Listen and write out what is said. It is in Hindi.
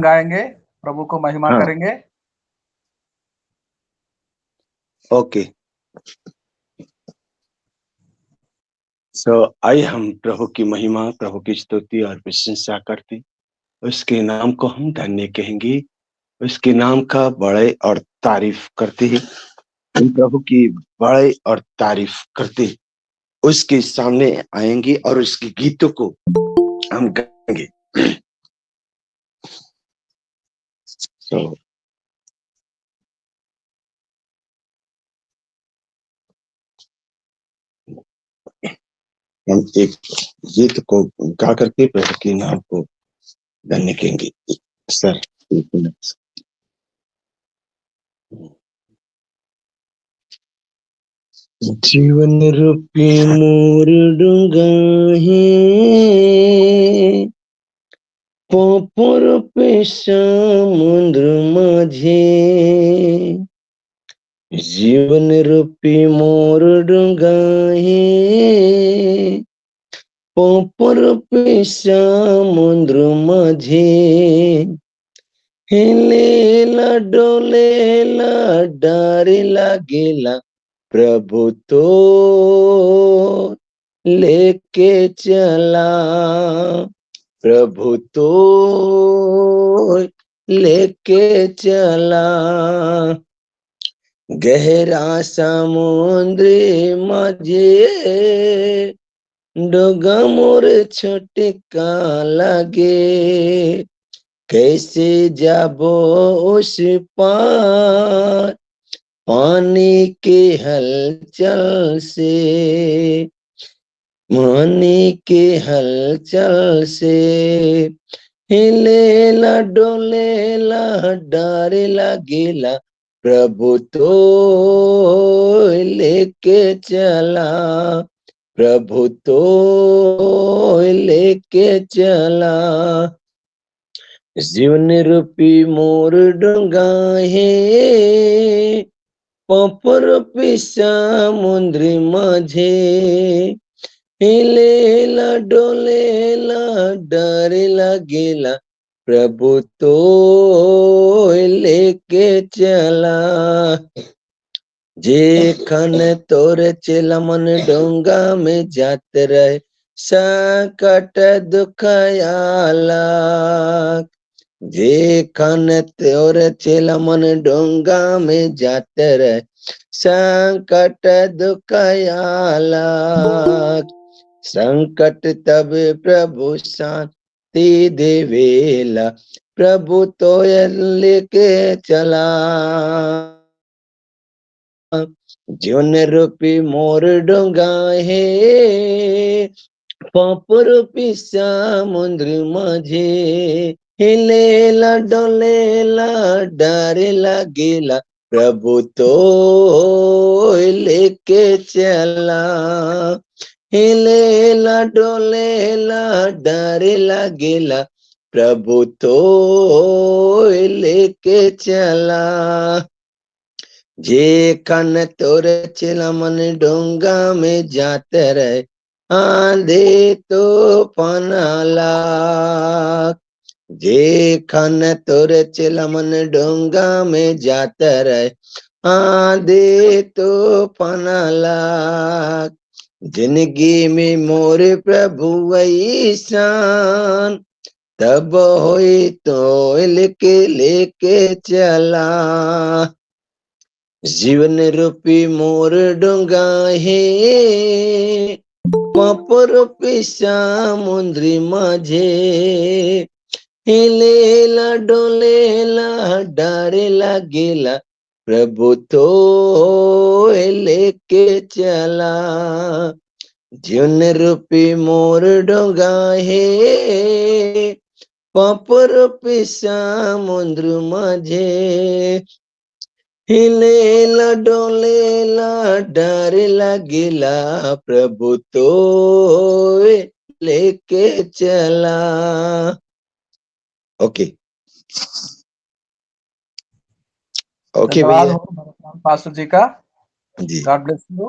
गाएंगे, प्रभु को महिमा हाँ। करेंगे। ओके, सो आइए हम प्रभु की महिमा, प्रभु की स्तुति और प्रशंसा करते, उसके नाम को हम धन्य कहेंगे, उसके नाम का बड़ाई और तारीफ करते हैं। हम प्रभु की बड़ाई और तारीफ करते उसके सामने आएंगे और उसके गीतों को हम गाएंगे। so, हम एक गीत को गा करके प्रभु के नाम को धन्य कहेंगे। सर, एक मिनट। जीवन रूपी मोर डूंगा है, पापर पे समुद्र माझे। जीवन रूपी मोर डूंगा है, पापर पे समुद्र माझे। हिलेला डोलेला डर लागेला, प्रभु तो लेके चला, प्रभु तो लेके चला। गहरा समुद्र माझे, डोगा मोर छोटका लागे। कैसे जाबो उस पार, पानी के हलचल से, पानी के हलचल से। हिलेला डोलेला डर लागेला, प्रभु तो लेके चला, प्रभु तो लेके चला। जीवन रूपी मोर डोंगा है, पापर पे समुद्र माझे। हिलेला डोलेला डर लागेला, प्रभु तो लेके चला। जेखन तोर चेला मन डोंगा में जात रहे, संकट दुख आला। जेखन तोर चेला मन डोंगा में जात रहे, संकट दुख आला। संकट तब प्रभु शांति देवेला, प्रभु तो लेके चला। जीवन रूपी मोर डोंगा है, पाप रूपी समुद्र माझे। हिलेला डोलेला डर लागेला, प्रभु तो लेके चला। हिलेला डोलेला डर लागेला, प्रभु तो लेके चला। जेखन तोर चेला मन डोंगा में जात रहे, आंधे तो पनाला। जेखन तोर चेला मन डोंगा में जात रहे, आंधे तो पनाला। जिंदगी में मोर प्रभु ऐसान, तब होई तो लेके चला। जीवन रूपी मोर डोंगा है, पाप रूपी समुद्र माझे। हिलेला डोलेला डर लागेला, प्रभु तो लेके चला। जीवन रूपी मोर डोंगा है, पाप रूपी समुद्र माझे। हिलेला डोलेला डर लागेला, प्रभु तो लेके चला। ओके ओके धन्यवाद भैया हो पास्टर जी का। जी। God bless you.